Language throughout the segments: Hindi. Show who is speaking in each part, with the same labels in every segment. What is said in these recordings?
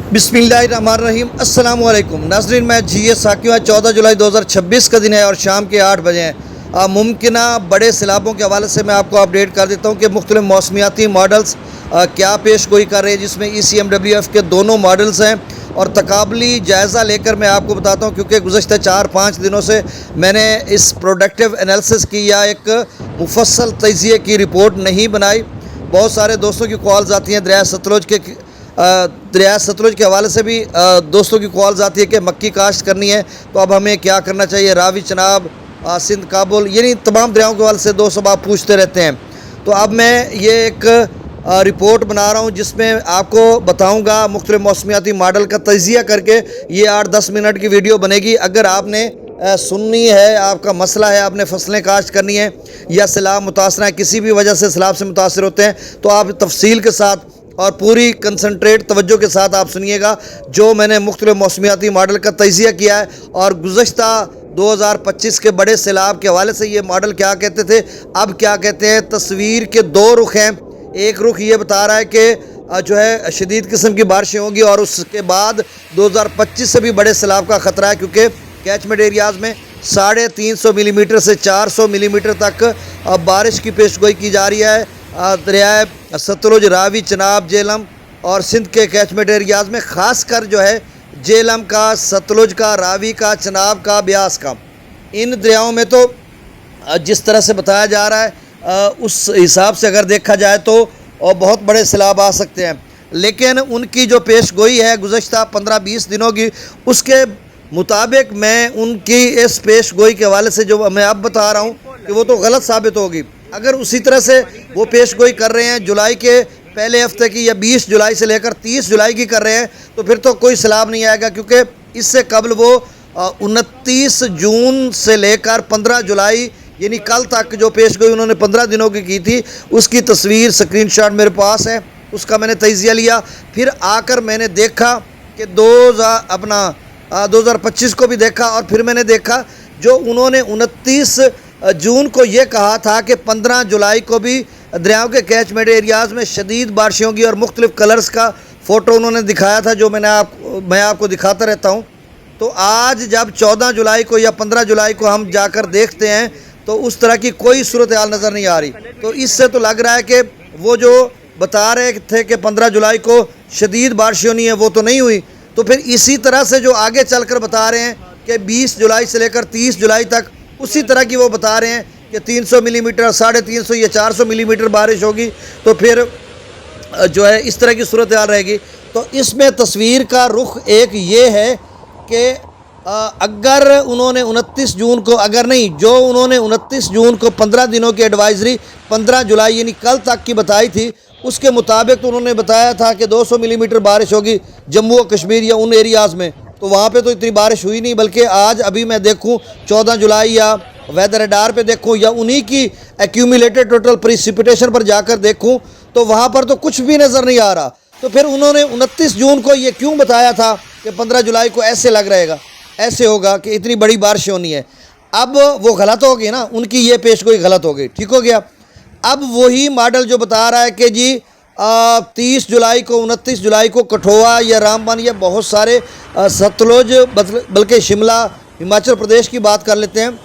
Speaker 1: बिस्मिल्लाहिर्रहमानिर्रहीम अस्सलाम वालेकुम नाज़रीन, मैं GS साकिब। 14 जुलाई 2026 का दिन है और शाम के 8 बजे हैं। मुमकिन बड़े सैलाबों के हवाले से मैं आपको अपडेट कर देता हूँ कि मुख्तलिफ मौसमियाती मॉडल्स क्या पेश गोई कर रहे हैं, जिसमें ECMWF के दोनों मॉडल्स हैं। और तकाबली जायज़ा लेकर मैं आपको बताता हूँ, क्योंकि गुज़श्ता 4-5 दिनों से मैंने इस प्रोडक्टिव एनालिसिस की या एक मुफस्सल तजिए की रिपोर्ट नहीं बनाई। बहुत सारे दोस्तों की कॉल्स आती हैं, दरिया सतलुज के हवाले से भी दोस्तों की कॉल्स आती है कि मक्की काश्त करनी है तो अब हमें क्या करना चाहिए। रावी, चनाब, सिंध, काबुल, यानी तमाम दरियाओं के हवाले से दोस्त आप पूछते रहते हैं। तो अब मैं ये एक रिपोर्ट बना रहा हूँ जिसमें आपको बताऊँगा मुख्तलिफ मौसमियाती मॉडल का तजिया करके। ये 8-10 मिनट की वीडियो बनेगी। अगर आपने सुननी है, आपका मसला है, आपने फसलें काश्त करनी है या सैलाब मुतासर है, किसी भी वजह से सैलाब से मुतासर होते हैं, तो आप तफसील के साथ और पूरी कंसंट्रेट तवज्जो के साथ आप सुनिएगा जो मैंने मुख्तलिफ मौसमियाती मॉडल का तजिया किया है। और गुज़श्ता 2025 के बड़े सैलाब के हवाले से ये मॉडल क्या कहते थे, अब क्या कहते हैं। तस्वीर के दो रुख हैं। एक रुख ये बता रहा है कि जो है शदीद किस्म की बारिशें होंगी और उसके बाद 2025 से भी बड़े सैलाब का ख़तरा है, क्योंकि कैचमेंट एरियाज़ में 350 मिलीमीटर से 400 मिलीमीटर तक बारिश की पेशगोई की जा रही है। दरिया सतलुज, रावी, चनाब, जेहलम और सिंध के कैचमेंट एरियाज़ में, ख़ास कर जो है जेहलम का, सतलुज का, रावी का, चनाब का, ब्यास का, इन दरियाओं में तो जिस तरह से बताया जा रहा है उस हिसाब से अगर देखा जाए तो बहुत बड़े सैलाब आ सकते हैं। लेकिन उनकी जो पेश गोई है गुज़श्ता 15-20 दिनों की, उसके मुताबिक मैं उनकी इस पेश गोई के हवाले से जो मैं अब बता रहा हूँ कि वो तो गलत साबित होगी। अगर उसी तरह से वो पेश गोई कर रहे हैं जुलाई के पहले हफ्ते की या 20 जुलाई से लेकर 30 जुलाई की कर रहे हैं, तो फिर तो कोई सैलाब नहीं आएगा, क्योंकि इससे कबल वो 29 जून से लेकर 15 जुलाई यानी कल तक जो पेश गोई उन्होंने 15 दिनों की थी, उसकी तस्वीर स्क्रीनशॉट मेरे पास है। उसका मैंने तजिया लिया, फिर आकर मैंने देखा कि 2025 को भी देखा, और फिर मैंने देखा जो उन्होंने 29 जून को ये कहा था कि 15 जुलाई को भी दरियाओं के कैचमेंट एरियाज़ में शदीद बारिशें होंगी, और मुख्तलिफ कलर्स का फ़ोटो उन्होंने दिखाया था जो मैं आपको दिखाता रहता हूँ। तो आज जब 14 जुलाई को या 15 जुलाई को हम जाकर देखते हैं तो उस तरह की कोई सूरत हाल नज़र नहीं आ रही। तो इससे तो लग रहा है कि वो जो बता रहे थे कि 15 जुलाई को शदीद बारिश होनी है, वो तो नहीं हुई। तो फिर इसी तरह से जो आगे चलकर बता रहे हैं कि 20 जुलाई से लेकर 30 जुलाई तक, उसी तरह की वो बता रहे हैं कि 300 मिलीमीटर, 350 या 400 मिलीमीटर बारिश होगी। तो फिर जो है इस तरह की सूरत हाल रहेगी। तो इसमें तस्वीर का रुख एक ये है कि अगर उन्होंने 29 जून को, अगर नहीं, जो उन्होंने 29 जून को 15 दिनों की एडवाइज़री 15 जुलाई यानी कल तक की बताई थी, उसके मुताबिक तो उन्होंने बताया था कि 200 मिलीमीटर बारिश होगी जम्मू और कश्मीर या उन एरियाज़ में। तो वहाँ पे तो इतनी बारिश हुई नहीं, बल्कि आज अभी मैं देखूँ 14 जुलाई या वेदर रडार पे देखूँ या उन्हीं की एक्यूमुलेटेड टोटल प्रिसिपिटेशन पर जाकर देखूँ, तो वहाँ पर तो कुछ भी नज़र नहीं आ रहा। तो फिर उन्होंने 29 जून को ये क्यों बताया था कि 15 जुलाई को ऐसे लग रहेगा, ऐसे होगा कि इतनी बड़ी बारिश होनी है। अब वो गलत हो गई ना, उनकी ये पेशगोई गलत हो गई, ठीक हो गया। अब वही मॉडल जो बता रहा है कि जी 30 जुलाई को, 29 जुलाई को कठुआ या रामबन या बहुत सारे सतलुज, बल्कि शिमला, हिमाचल प्रदेश की बात कर लेते हैं,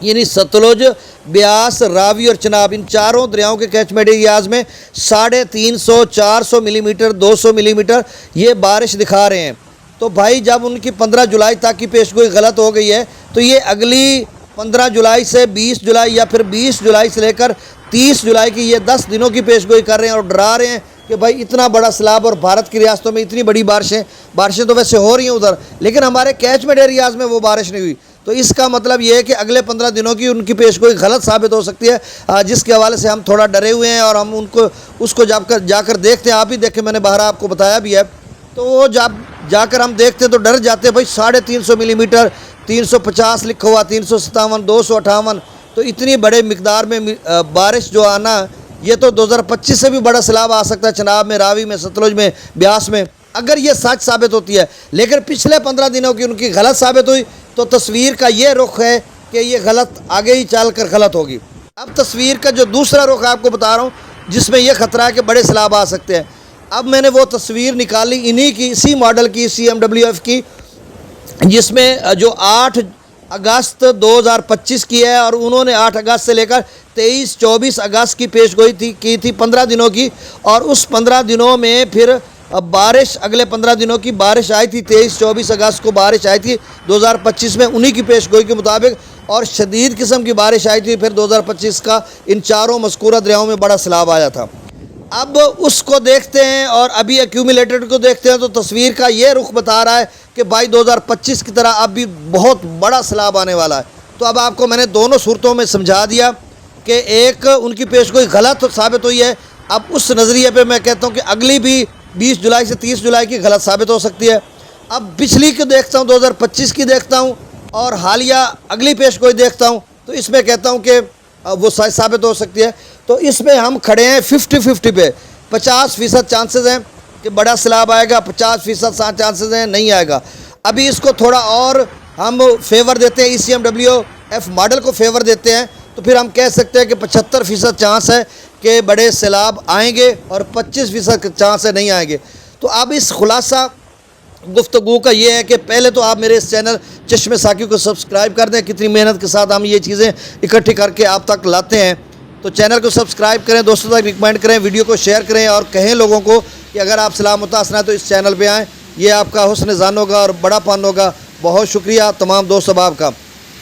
Speaker 1: यानी सतलुज, ब्यास, रावी और चनाब, इन चारों दरियाओं के कैचमेंट एरियाज़ में 350, 400 मिलीमीटर, 200 मिलीमीटर ये बारिश दिखा रहे हैं। तो भाई जब उनकी 15 जुलाई तक की पेशगोई गलत हो गई है, तो ये अगली 15 जुलाई से 20 जुलाई या फिर 20 जुलाई से लेकर 30 जुलाई की ये 10 दिनों की पेशगोई कर रहे हैं और डरा रहे हैं कि भाई इतना बड़ा सैलाब और भारत की रियासतों में इतनी बड़ी बारिशें तो वैसे हो रही हैं उधर, लेकिन हमारे कैचमेंट एरियाज़ में वो बारिश नहीं हुई। तो इसका मतलब ये है कि अगले 15 दिनों की उनकी पेशगोई गलत साबित हो सकती है, जिसके हवाले से हम थोड़ा डरे हुए हैं और हम उसको जाकर देखते हैं। आप ही देखें, मैंने बाहर आपको बताया भी है। तो वो जब जाकर हम देखते हैं तो डर जाते हैं भाई, 350 मिलीमीटर, 350 लिखा हुआ, 357, 258, तो इतनी बड़े मिकदार में बारिश जो आना, ये तो 2025 से भी बड़ा सैलाब आ सकता है चनाब में, रावी में, सतलुज में, ब्यास में, अगर ये सच साबित होती है। लेकिन पिछले 15 दिनों की उनकी गलत साबित हुई, तो तस्वीर का ये रुख है कि ये गलत आगे ही चल कर गलत होगी। अब तस्वीर का जो दूसरा रुख आपको बता रहा हूँ, जिसमें यह ख़तरा है कि बड़े सैलाब आ सकते हैं। अब मैंने वो तस्वीर निकाली इन्हीं की, इसी मॉडल की, CMWF की, जिसमें जो 8 अगस्त 2025 की है, और उन्होंने 8 अगस्त से लेकर 23-24 अगस्त की पेशगोई की थी 15 दिनों की। और उस 15 दिनों में फिर बारिश, अगले 15 दिनों की बारिश आई थी, 23-24 अगस्त को बारिश आई थी 2025 में उन्हीं की पेशगोई के मुताबिक, और शदीद किस्म की बारिश आई थी फिर 2025 का इन चारों मज़कूरा दरियाओं में बड़ा सैलाब आया था। अब उसको देखते हैं और अभी एक्यूमुलेटेड को देखते हैं तो तस्वीर का ये रुख बता रहा है कि भाई 2025 की तरह अब भी बहुत बड़ा सैलाब आने वाला है। तो अब आपको मैंने दोनों सूरतों में समझा दिया कि एक उनकी पेशगोई गलत साबित हुई है। अब उस नज़रिए पे मैं कहता हूँ कि अगली भी 20 जुलाई से 30 जुलाई की गलत साबित हो सकती है। अब पिछली की देखता हूँ, 2025 की देखता हूँ, और हालिया अगली पेशगोई देखता हूँ, तो इसमें कहता हूँ कि वो सच साबित हो सकती है। तो इसमें हम खड़े हैं 50-50 पे। 50% चांसेस हैं कि बड़ा सैलाब आएगा, 50% चांसेस हैं नहीं आएगा। अभी इसको थोड़ा और हम फेवर देते हैं, CMWF मॉडल को फेवर देते हैं, तो फिर हम कह सकते हैं कि 75% चांस है कि बड़े सैलाब आएंगे और 25% चांस है नहीं आएंगे। तो अब इस खुलासा गुफ्तगू का ये है कि पहले तो आप मेरे इस चैनल चश्मे साकी को सब्सक्राइब कर दें। कितनी मेहनत के साथ हम ये चीज़ें इकट्ठी करके आप तक लाते हैं, तो चैनल को सब्सक्राइब करें, दोस्तों तक रिकमेंड करें, वीडियो को शेयर करें, और कहें लोगों को कि अगर आप सलाम मुतासर हैं तो इस चैनल पे आएँ। ये आपका हुस्न ज़ान होगा और बड़ापन होगा। बहुत शुक्रिया तमाम दोस्त अहबाब का।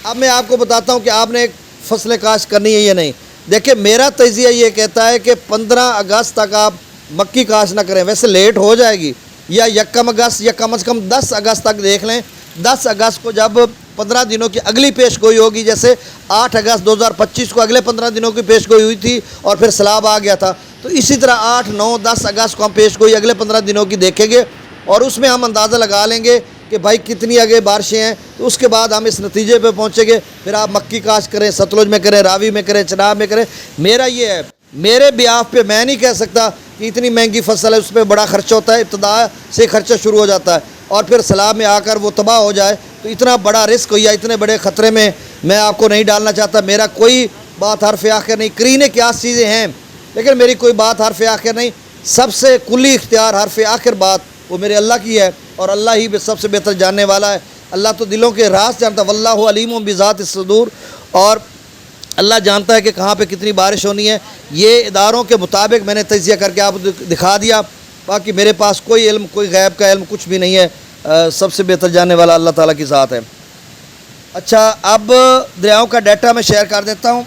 Speaker 1: अब मैं आपको बताता हूँ कि आपने एक फसल काश्त करनी है या नहीं। देखिए, मेरा तजिया ये कहता है कि 15 अगस्त तक आप मक्की काश्त ना करें, वैसे लेट हो जाएगी, या यकम अगस्त या कम से कम 10 अगस्त तक देख लें। 10 अगस्त को जब 15 दिनों की अगली पेशगोई होगी, जैसे 8 अगस्त 2025 को अगले 15 दिनों की पेशगोई हुई थी और फिर सैलाब आ गया था, तो इसी तरह 8, 9, 10 अगस्त को हम पेशगोई अगले 15 दिनों की देखेंगे, और उसमें हम अंदाज़ा लगा लेंगे कि भाई कितनी आगे बारिशें हैं। तो उसके बाद हम इस नतीजे पे पहुंचेंगे। फिर आप मक्की काश्त करें, सतलुज में करें, रावी में करें, चनाब में करें। मेरा ये है, मेरे ब्याफ पे मैं नहीं कह सकता कि इतनी महंगी फसल है, उस पर बड़ा खर्चा होता है, इब्तदा से खर्चा शुरू हो जाता है, और फिर सैलाब में आकर वो तबाह हो जाए, तो इतना बड़ा रिस्क या इतने बड़े ख़तरे में मैं आपको नहीं डालना चाहता। मेरा कोई बात हरफ आखिर नहीं, करीने क्या चीज़ें हैं, लेकिन मेरी कोई बात हरफ आखिर नहीं। सबसे कुल्ली इख्तियार हरफ आखिर बात वो मेरे अल्लाह की है, और अल्लाह ही सबसे बेहतर जानने वाला है। अल्लाह तो दिलों के राज जानता है, वल्लाहु अलीमुम बिज़ाति सदूर, और अल्लाह जानता है कि कहाँ पे कितनी बारिश होनी है। ये इदारों के मुताबिक मैंने तजिया करके आपको दिखा दिया। बाकी मेरे पास कोई इल्म, कोई गैब का इल्म कुछ भी नहीं है। सबसे बेहतर जानने वाला अल्लाह ताला की ज़ात है। अच्छा, अब दरियाओं का डाटा मैं शेयर कर देता हूँ।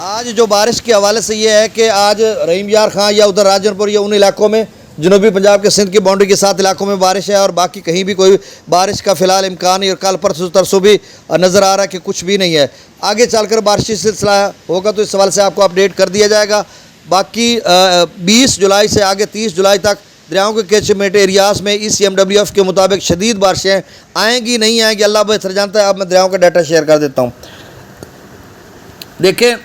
Speaker 1: आज जो बारिश के हवाले से ये है कि आज रहीम यार खां या उधर राजनपुर या उन इलाकों में, जनूबी पंजाब के सिंध की बाउंड्री के साथ इलाकों में बारिश है, और बाकी कहीं भी कोई बारिश का फ़िलहाल इम्कान नहीं, और कल परसों भी नज़र आ रहा है कि कुछ भी नहीं है। आगे चलकर बारिशी सिलसिला होगा तो इस सवाल से आपको अपडेट कर दिया जाएगा। बाकी 20 जुलाई से आगे 30 जुलाई तक दरियाओं के कैचमेंट एरियाज़ में CMWF के मुताबिक शदीद बारिशें आएंगी नहीं आएंगी, अल्लाह बेहतर जानता है। अब मैं दरियाओं का डाटा शेयर कर देता हूँ। देखें,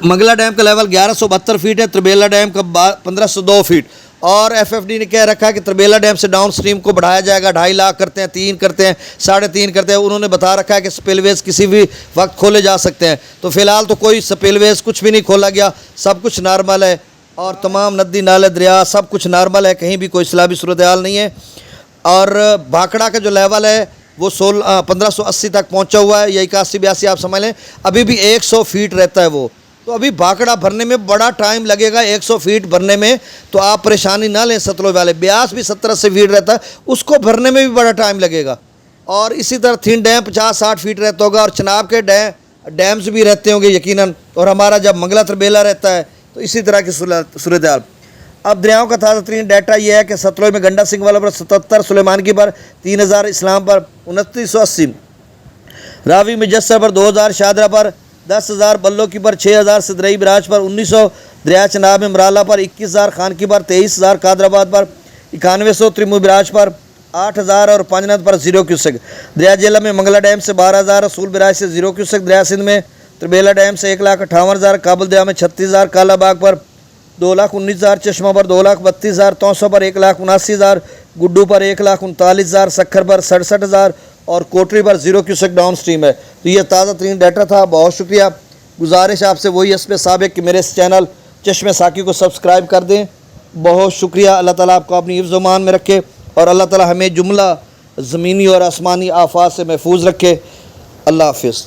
Speaker 1: मंगला डैम का लेवल 1172 फीट है, त्रिबेला डैम का 1502 फीट, और FFD ने कह रखा है कि त्रिबेला डैम से डाउन स्ट्रीम को बढ़ाया जाएगा। 2.5 लाख करते हैं, 3 करते हैं, 3.5 करते हैं। उन्होंने बता रखा है कि स्पिलवेज किसी भी वक्त खोले जा सकते हैं। तो फ़िलहाल तो कोई स्पिलवेज कुछ भी नहीं खोला गया, सब कुछ नॉर्मल है, और तमाम नदी नाले दरिया सब कुछ नॉर्मल है, कहीं भी कोई सैलाबी सूरत हाल नहीं है। और भाखड़ा का जो लेवल है वो 1580 तक पहुँचा हुआ है, या 81-82 आप समझ लें, अभी भी 100 फीट रहता है वो। तो अभी भाखड़ा भरने में बड़ा टाइम लगेगा, 100 फीट भरने में, तो आप परेशानी ना लें। सतलुज वाले ब्यास भी 70-80 फीट रहता है, उसको भरने में भी बड़ा टाइम लगेगा। और इसी तरह थीन डैम 50-60 फीट रहता होगा, और चनाब के डैम्स भी रहते होंगे यकीनन, और हमारा जब मंगला त्रिबेला रहता है तो इसी तरह की सूरत हाल। अब दरियाओं का ताज़ा तरीन डाटा ये है कि सतलुज में गंडा सिंह वाला पर 77, सुलेमान की पर 3000, इस्लाम पर 2980, रावी मुजस्सर पर 2000, शादरा पर 10,000, बल्लो की पर 6,000, सदरई बराज पर 1900, दरिया चनाब में मराला पर 21,000, खान की पर 23,000, कादराबाद पर 9100, त्रिमू बराज पर 8,000 और पांजनद पर 0 क्यूसेक। दरिया जेला में मंगला डैम से 12,000, रसूल बराज से 0 क्यूसेक। दरिया सिंध में त्रिबेला डैम से 1,58,000, काबुल दरिया में 36,000, कालाबाग पर 2,19,000, चश्मा पर 2,32,000, तौसा पर 1,79,000, गुड्डू पर 1,39,000, सखर पर 67,000 और कोटरी पर 0 क्यूसेक डाउन स्ट्रीम है। तो ये ताज़ा तरीन डाटा था। बहुत शुक्रिया। गुजारिश आपसे वही इसमें साबिक कि मेरे इस चैनल चश्मे साकी को सब्सक्राइब कर दें। बहुत शुक्रिया। अल्लाह ताला आपको अपनी हिफ्ज़-ओ-मान में रखे और अल्लाह ताला हमें जुमला ज़मीनी और आसमानी आफात से महफूज रखे। अल्लाह हाफ़िज़।